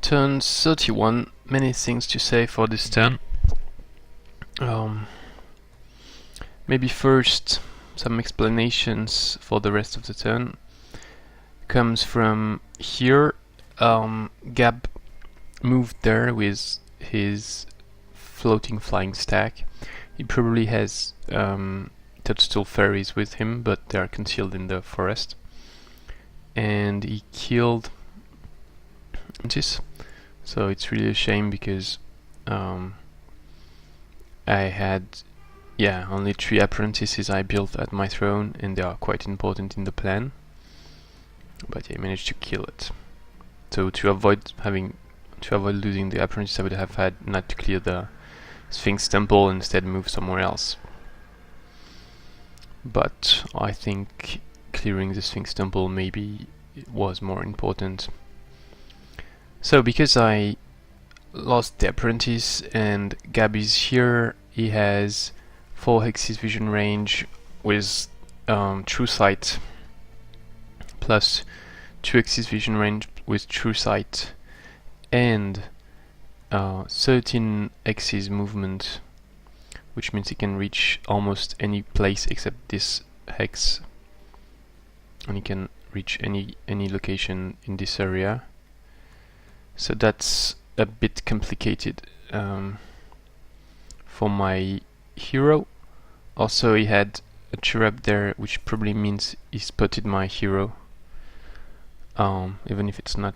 Turn 31, many things to say for this turn. Maybe first, some explanations for the rest of the turn. Comes from here, Gab moved there with his floating flying stack. He probably has Toadstool Fairies with him, but they are concealed in the forest. And he killed this, so it's really a shame because I had only 3 apprentices I built at my throne, and they are quite important in the plan. But I managed to kill it. So to avoid losing the apprentice, I would have had not to clear the Sphinx Temple and instead move somewhere else. But I think clearing the Sphinx Temple maybe was more important. So because I lost the apprentice and Gab is here, he has 4 hexes vision range with true sight, plus 2 hexes vision range with true sight, and 13 hexes movement, which means he can reach almost any place except this hex, and he can reach any location in this area. So that's a bit complicated for my hero. Also, he had a Cherub there, which probably means he spotted my hero, even if it's not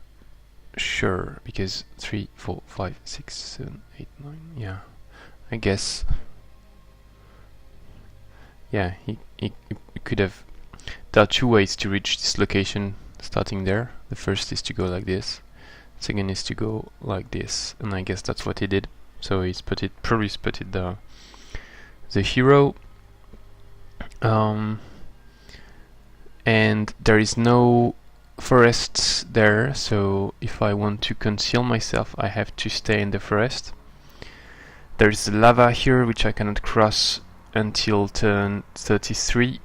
sure, because 3, 4, 5, 6, 7, 8, 9, yeah, I guess, yeah, he could have. There are 2 ways to reach this location starting there. The first is to go like this, second is to go like this, and I guess that's what he did. So he probably spotted the hero, and there is no forests there, so if I want to conceal myself I have to stay in the forest. There is the lava here which I cannot cross until turn 33.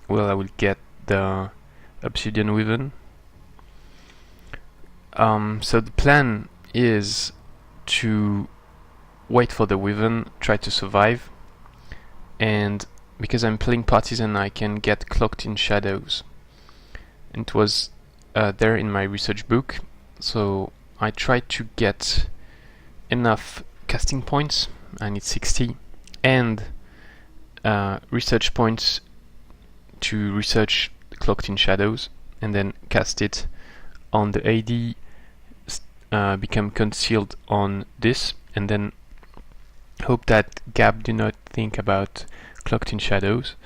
Well, I will get the obsidian weapon. So the plan is to wait for the wyvern, try to survive, and because I'm playing partisan I can get Cloaked in shadows. And it was there in my research book, so I tried to get enough casting points, I need 60, and research points to research Cloaked in shadows, and then cast it on the AD, become concealed on this, and then hope that Gab do not think about Cloaked in shadows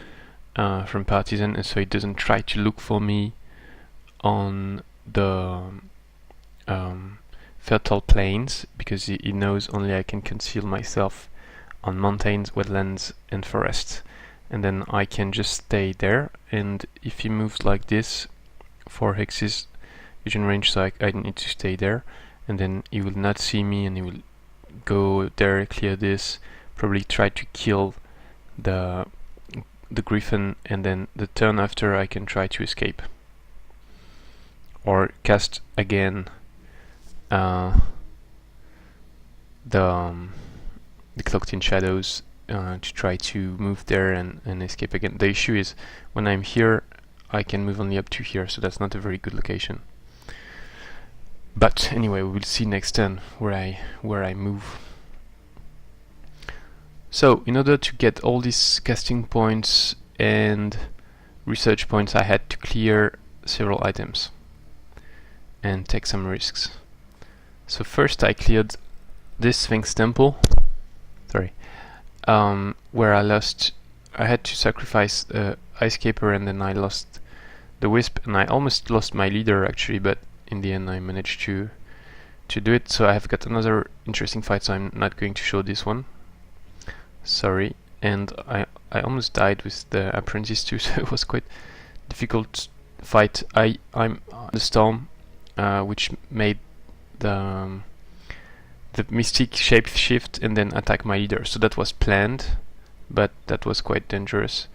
from partisan, and so it doesn't try to look for me on the fertile plains, because he knows only I can conceal myself on mountains, wetlands and forests, and then I can just stay there. And if he moves like this, 4 hexes vision range, so I need to stay there, and then he will not see me, and he will go there, clear this, probably try to kill the Gryphon, and then the turn after I can try to escape or cast again the Cloaked in shadows to try to move there and escape again. The issue is when I'm here I can move only up to here, so that's not a very good location. But anyway, we will see next turn where I move. So in order to get all these casting points and research points, I had to clear several items and take some risks. So first I cleared this Sphinx Temple, where I had to sacrifice Ice Scaper, and then I lost the Wisp, and I almost lost my leader actually, but in the end I managed to do it. So I have got another interesting fight, so I'm not going to show this one, sorry. And I almost died with the Apprentice too, so it was quite difficult fight. I'm the storm, which made the mystic shape shift and then attack my leader, so that was planned, but that was quite dangerous.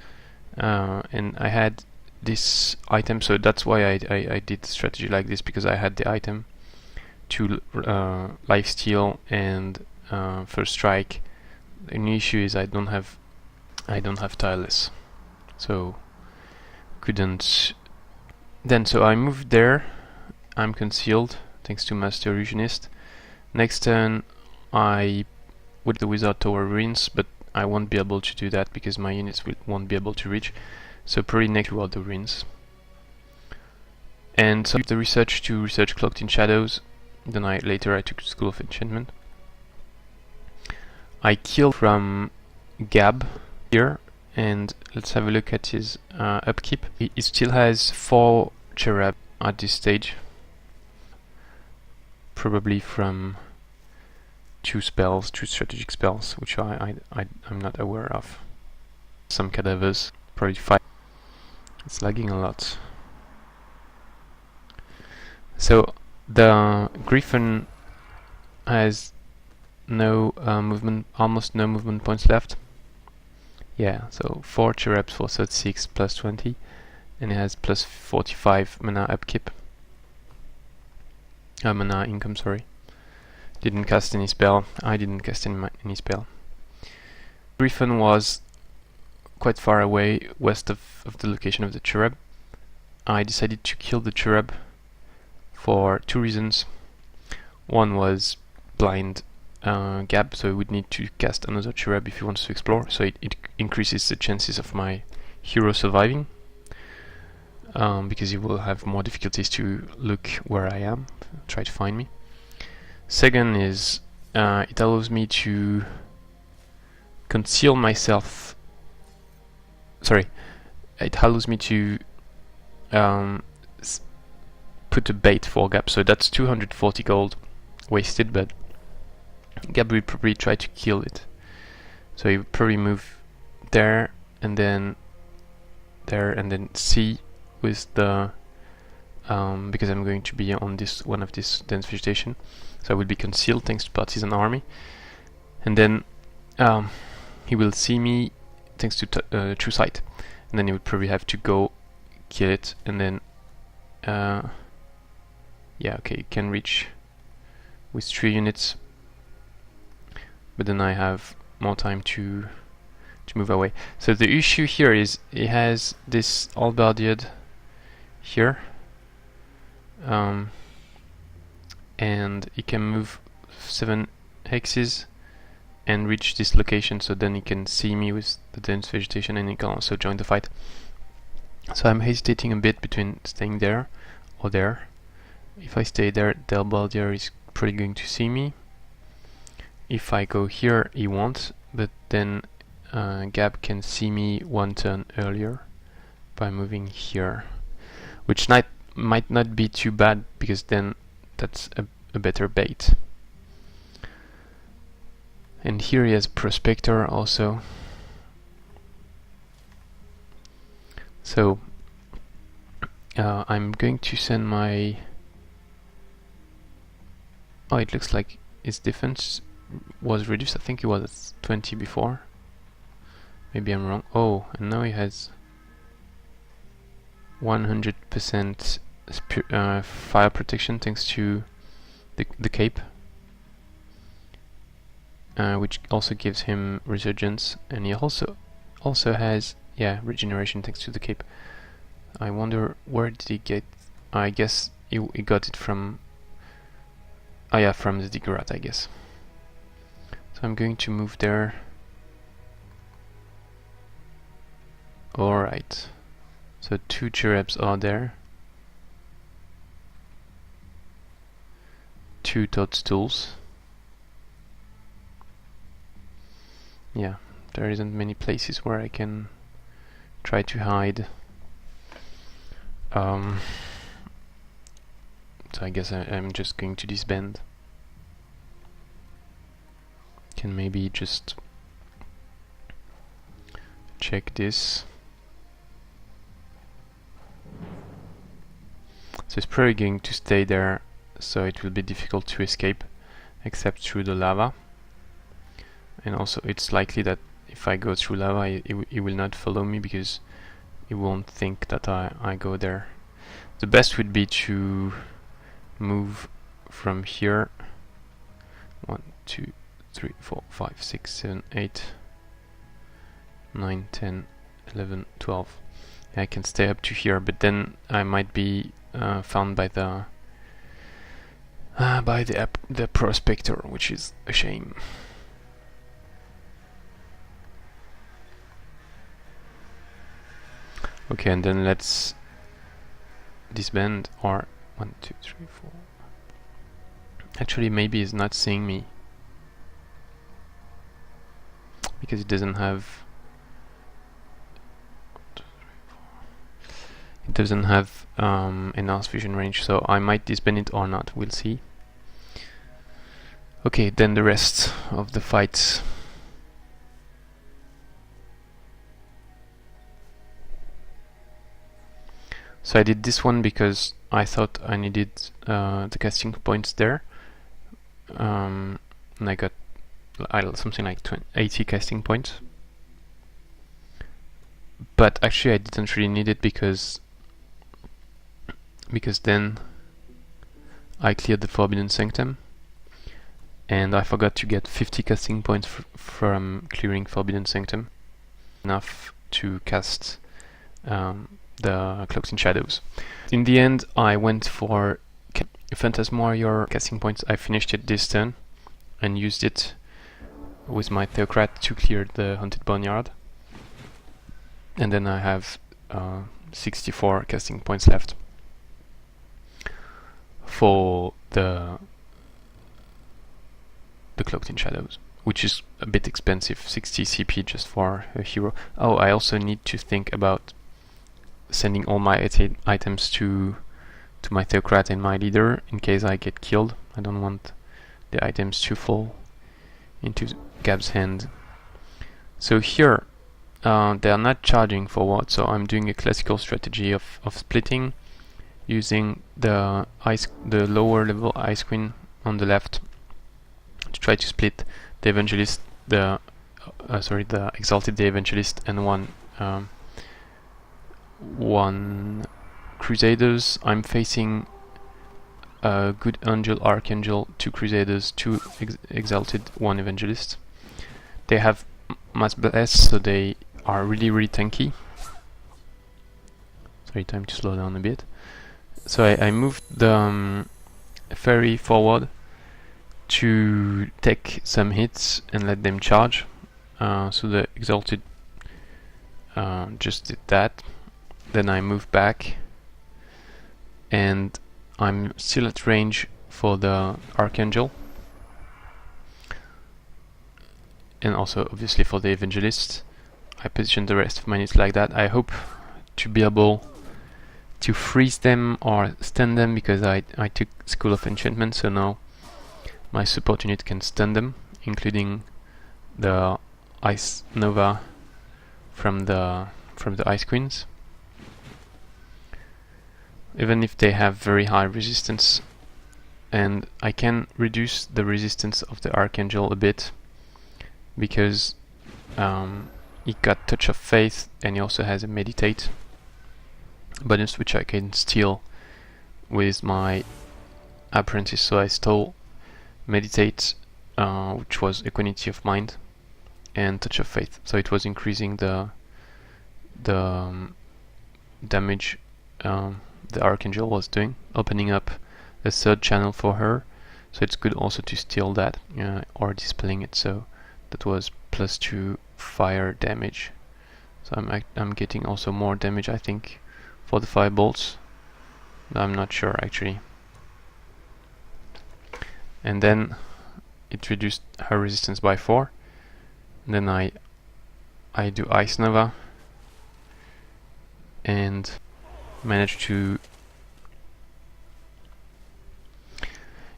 And I had this item, so that's why I did strategy like this, because I had the item 2 lifesteal and first strike. The only issue is I don't have tireless, so couldn't. Then so I moved there. I'm concealed thanks to Master Illusionist. Next turn I would the Wizard Tower Ruins, but I won't be able to do that because my units won't be able to reach. So probably next toward the ruins. And so the research to research Cloaked in Shadows. Then later I took School of Enchantment. I killed from Gab here, and let's have a look at his upkeep. He still has 4 Cherub at this stage, probably from 2 strategic spells, which I'm not aware of. Some cadavers, probably 5. It's lagging a lot. So the Gryphon has no movement, almost no movement points left. Yeah, so 4 Cherubs for 36 plus 20, and it has plus 45 mana upkeep. Mana income, sorry. Didn't cast any spell. I didn't cast any spell. Gryphon was quite far away, west of the location of the Cherub. I decided to kill the Cherub for 2 reasons. One was blind gap, so I would need to cast another Cherub if he wants to explore, so it increases the chances of my hero surviving, because he will have more difficulties to look where I am, try to find me. Second is it allows me to conceal myself. Sorry, it allows me to put a bait for Gab, so that's 240 gold wasted, but Gab will probably try to kill it. So he will probably move there and then C with the because I'm going to be on this one of this dense vegetation, so I will be concealed thanks to Partisan Army, and then he will see me thanks to True Sight, and then he would probably have to go kill it, and then yeah, okay, you can reach with 3 units, but then I have more time to move away. So the issue here is he has this Halberdier here, and he can move 7 hexes and reach this location, so then he can see me with the dense vegetation and he can also join the fight. So I'm hesitating a bit between staying there or there. If I stay there, the Halberdier is probably going to see me. If I go here, he won't, but then Gab can see me 1 turn earlier by moving here, which might not be too bad, because then that's a better bait. And here he has Prospector also. So I'm going to send my... Oh, it looks like his defense was reduced. I think it was at 20 before. Maybe I'm wrong. Oh, and now he has 100% fire protection thanks to the cape, which also gives him resurgence, and he also has regeneration thanks to the cape. I wonder where did he get? I guess he got it from from the Diggerat, I guess. So I'm going to move there. Alright, so 2 Cherubs are there, 2 Toadstools. Yeah, there isn't many places where I can try to hide. So I guess I'm just going to disband. Can maybe just check this. So it's probably going to stay there, so it will be difficult to escape except through the lava. And also it's likely that if I go through lava, he will not follow me because he won't think that I go there. The best would be to move from here. 1, 2, 3, 4, 5, 6, 7, 8, 9, 10, 11, 12. I can stay up to here, but then I might be found by the prospector, which is a shame. Okay, and then let's disband, or 1, 2, 3, 4. Actually, maybe he's not seeing me because it doesn't have. It doesn't have enough vision range, so I might disband it or not. We'll see. Okay, then the rest of the fights. So I did this one because I thought I needed the casting points there, and I got something like 80 casting points. But actually I didn't really need it because then I cleared the Forbidden Sanctum, and I forgot to get 50 casting points from clearing Forbidden Sanctum, enough to cast the Cloaked in Shadows. In the end, I went for Phantasm Warrior casting points. I finished it this turn and used it with my Theocrat to clear the Haunted Boneyard. And then I have 64 casting points left for the Cloaked in Shadows, which is a bit expensive, 60 CP just for a hero. Oh, I also need to think about sending all my items to my Theocrat and my leader in case I get killed. I don't want the items to fall into Gab's hand. So here they are not charging forward, so I'm doing a classical strategy of splitting, using the lower level Ice Queen on the left to try to split the Evangelist, the Exalted, the Evangelist, and one Crusaders. I'm facing a good Angel, Archangel, 2 Crusaders, 2 Exalted, 1 Evangelist. They have Mass Bless, so they are really tanky. Sorry, time to slow down a bit. So I moved the Fairy forward to take some hits and let them charge. So the Exalted just did that. Then I moved back, and I'm still at range for the Archangel, and also obviously for the Evangelist. I positioned the rest of my units like that. I hope to be able to freeze them or stun them, because I took School of Enchantment, so now my support unit can stun them, including the Ice Nova from the Ice Queens. Even if they have very high resistance, and I can reduce the resistance of the Archangel a bit because he got Touch of Faith, and he also has a Meditate bonus, which I can steal with my Apprentice. So I stole Meditate, which was Equanimity of Mind, and Touch of Faith, so it was increasing the damage the Archangel was doing, opening up a third channel for her. So it's good also to steal that or dispelling it. So that was +2 fire damage. So I'm getting also more damage, I think, for the fire bolts. I'm not sure actually. And then it reduced her resistance by 4. And then I do Ice Nova and managed to,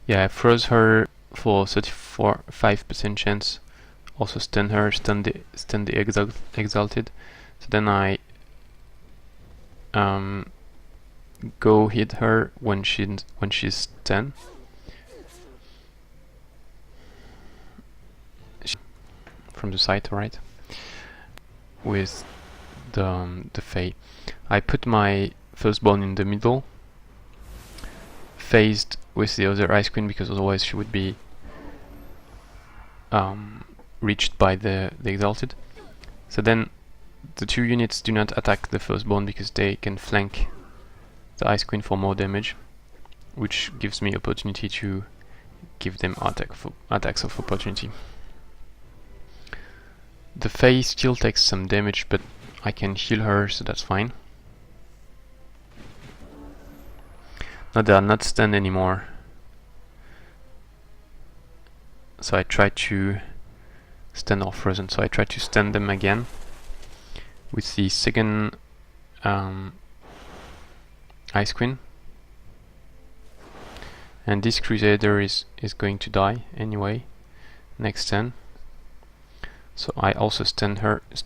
I froze her for 5% chance. Also stun her, stun the Exalted. So then I go hit her when she's 10. From the side, right? With the Fae. I put my Firstborn in the middle, phased with the other Ice Queen because otherwise she would be reached by the Exalted. So then the two units do not attack the Firstborn because they can flank the Ice Queen for more damage, which gives me opportunity to give them attacks of opportunity. The Fae still takes some damage, but I can heal her, so that's fine. Now they are not stunned anymore, so I try to stun or frozen. So I try to stun them again with the second Ice Queen, and this Crusader is going to die anyway next turn. So I also stun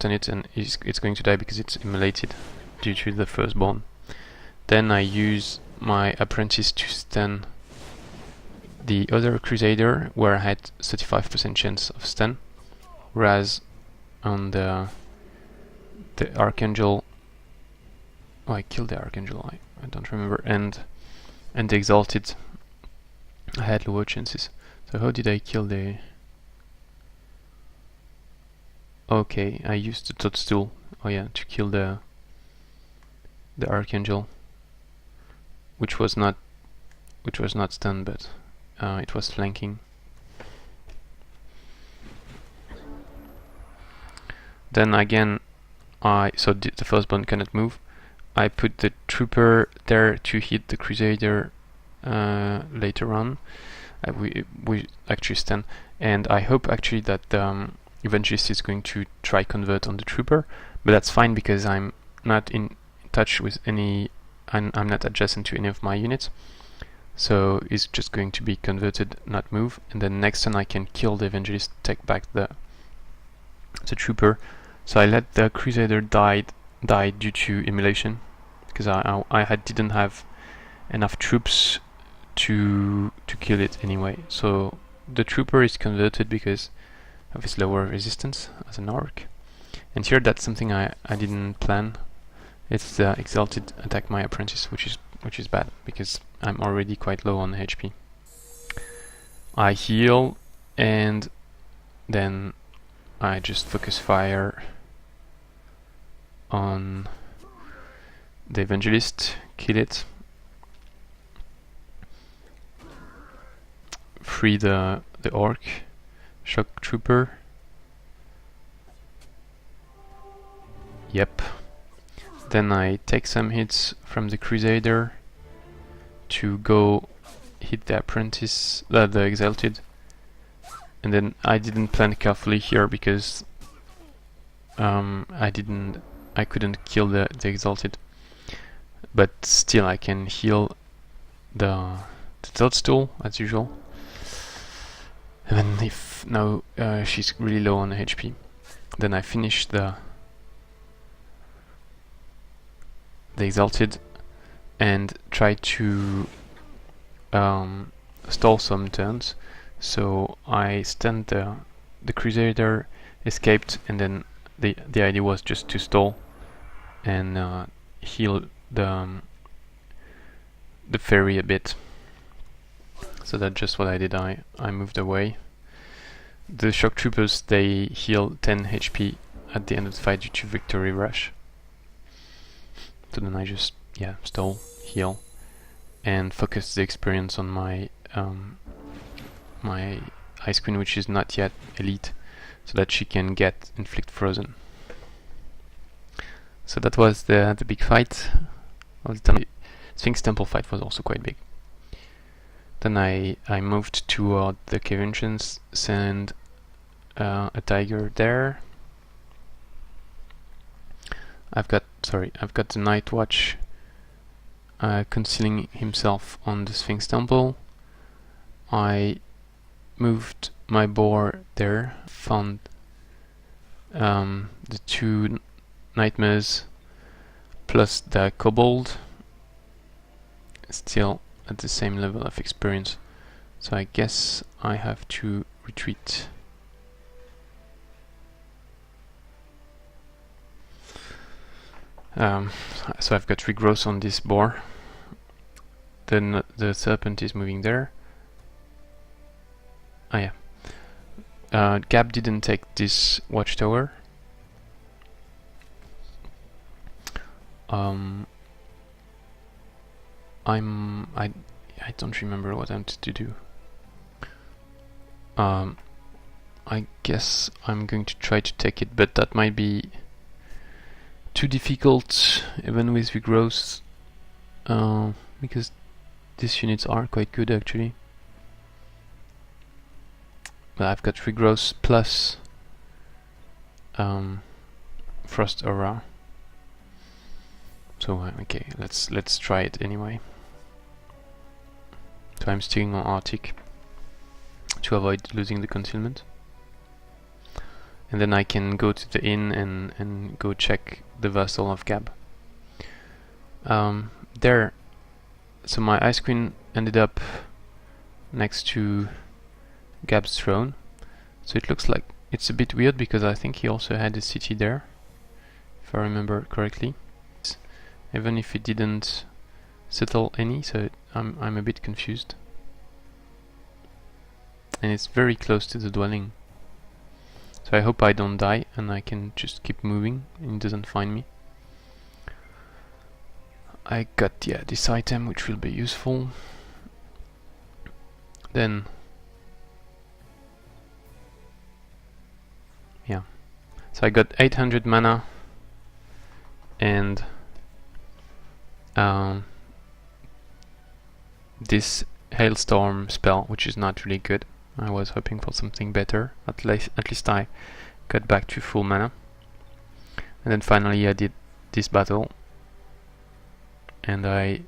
it, and it's going to die because it's immolated due to the Firstborn. Then I use my Apprentice to stun the other Crusader, where I had 35% chance of stun, whereas on the Archangel, I killed the Archangel, I don't remember, and the Exalted, I had lower chances. So how did I kill the... Okay, I used the Toadstool, oh yeah, to kill the Archangel, which was not stunned, but it was flanking. Then again, so the Firstborn cannot move. I put the Trooper there to hit the Crusader later on. We actually stun, and I hope actually that the Evangelist is going to try convert on the Trooper, but that's fine because I'm not in touch with any, I'm not adjacent to any of my units, so it's just going to be converted, not move, and then next turn I can kill the Evangelist, take back the Trooper. So I let the Crusader die due to immolation because I didn't have enough troops to kill it anyway. So the Trooper is converted because of its lower resistance as an orc. And here that's something I didn't plan. It's the Exalted attack my Apprentice, which is bad because I'm already quite low on HP. I heal, and then I just focus fire on the Evangelist, kill it, free the orc, Shocktrooper. Yep. Then I take some hits from the Crusader to go hit the Apprentice, the Exalted, and then I didn't plan carefully here because I couldn't kill the Exalted, but still I can heal the Toadstool as usual. And then if now she's really low on HP, then I finish the Exalted and try to stall some turns. So I stunned the Crusader, escaped, and then the idea was just to stall and heal the Fairy a bit. So that's just what I did. I moved away. The Shocktroopers, they heal 10 HP at the end of the fight due to Victory Rush. So then I just stall, heal, and focus the experience on my my Ice Queen, which is not yet elite, so that she can get Inflict Frozen. So that was the big fight. The Sphinx Temple fight was also quite big. Then I moved toward the cave entrance, send a tiger there. I've got the Night Watch concealing himself on the Sphinx Temple. I moved my boar there, found the two nightmares plus the kobold, still at the same level of experience, so I guess I have to retreat. So I've got regrowth on this boar, then the serpent is moving there. Oh yeah. Gab didn't take this watchtower. I don't remember what I'm to do. I guess I'm going to try to take it, but that might be too difficult even with regrowth, because these units are quite good actually. But I've got regrowth plus frost aura. So okay, let's try it anyway. So I'm sticking on Arctic to avoid losing the concealment. And then I can go to the inn and go check the vassal of Gab. There, so my Ice Queen ended up next to Gab's throne. So it looks like it's a bit weird because I think he also had a city there, if I remember correctly. Even if he didn't settle any, so I'm a bit confused. And it's very close to the dwelling. So I hope I don't die and I can just keep moving and it doesn't find me. I got this item which will be useful. Then yeah. So I got 800 mana and this hailstorm spell, which is not really good. I was hoping for something better. At least I got back to full mana. And then finally I did this battle, and I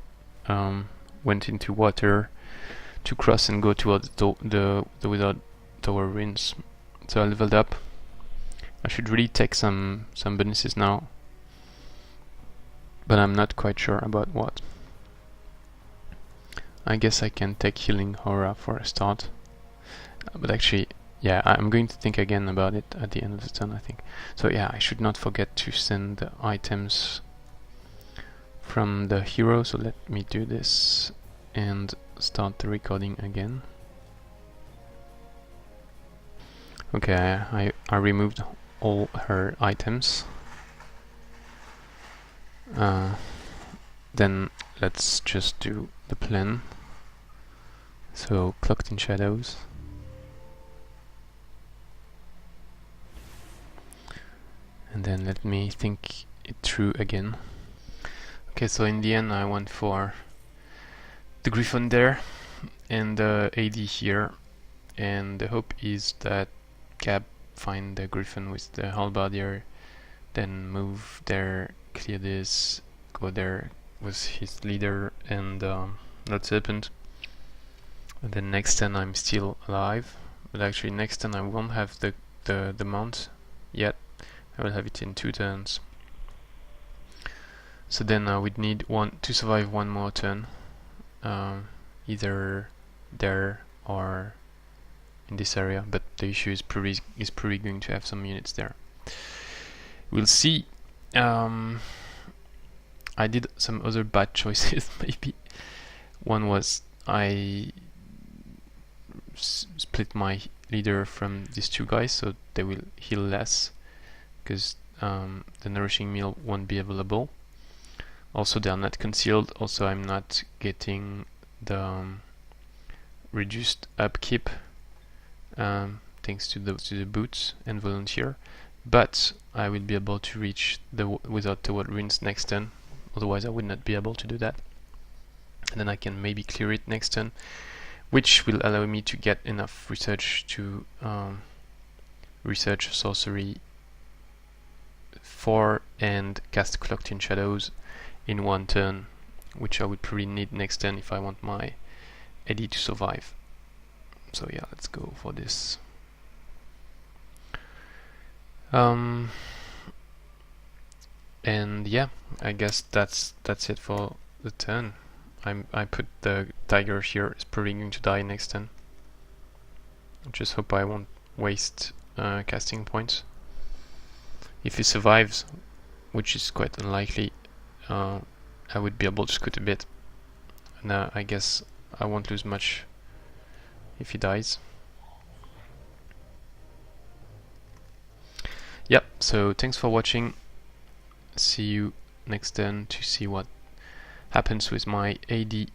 went into water to cross and go towards the without tower ruins. So I leveled up. I should really take some bonuses now, but I'm not quite sure about what. I guess I can take Healing Aura for a start. But actually, yeah, I'm going to think again about it at the end of the turn, I think. So yeah, I should not forget to send the items from the hero, so let me do this and start the recording again. Okay, I removed all her items. Then let's just do the plan. So, Cloaked in Shadows. And then let me think it through again. Okay, so in the end I went for the Gryphon there and the AD here, and the hope is that Gab find the Gryphon with the halberdier, then move there, clear this, go there with his leader, and that's happened. And then next turn I'm still alive, but actually next turn I won't have the mount yet. I will have it in 2 turns. So then I would need to survive one more turn, either there or in this area. But the issue is probably going to have some units there. We'll see. I did some other bad choices. Maybe one was I split my leader from these 2 guys, so they will heal less, because the nourishing meal won't be available. Also, they are not concealed. Also, I'm not getting the reduced upkeep thanks to the boots and volunteer. But I will be able to reach the without the ruins next turn. Otherwise, I would not be able to do that. And then I can maybe clear it next turn, which will allow me to get enough research to research sorcery 4 and cast Cloaked in Shadows in 1 turn, which I would probably need next turn if I want my AD to survive. So yeah, let's go for this. And yeah, I guess that's it for the turn. I put the tiger here. It's probably going to die next turn. I just hope I won't waste casting points. If he survives, which is quite unlikely, I would be able to scoot a bit No, I guess I won't lose much if he dies. Yep, so thanks for watching. See you next turn to see what happens with my AD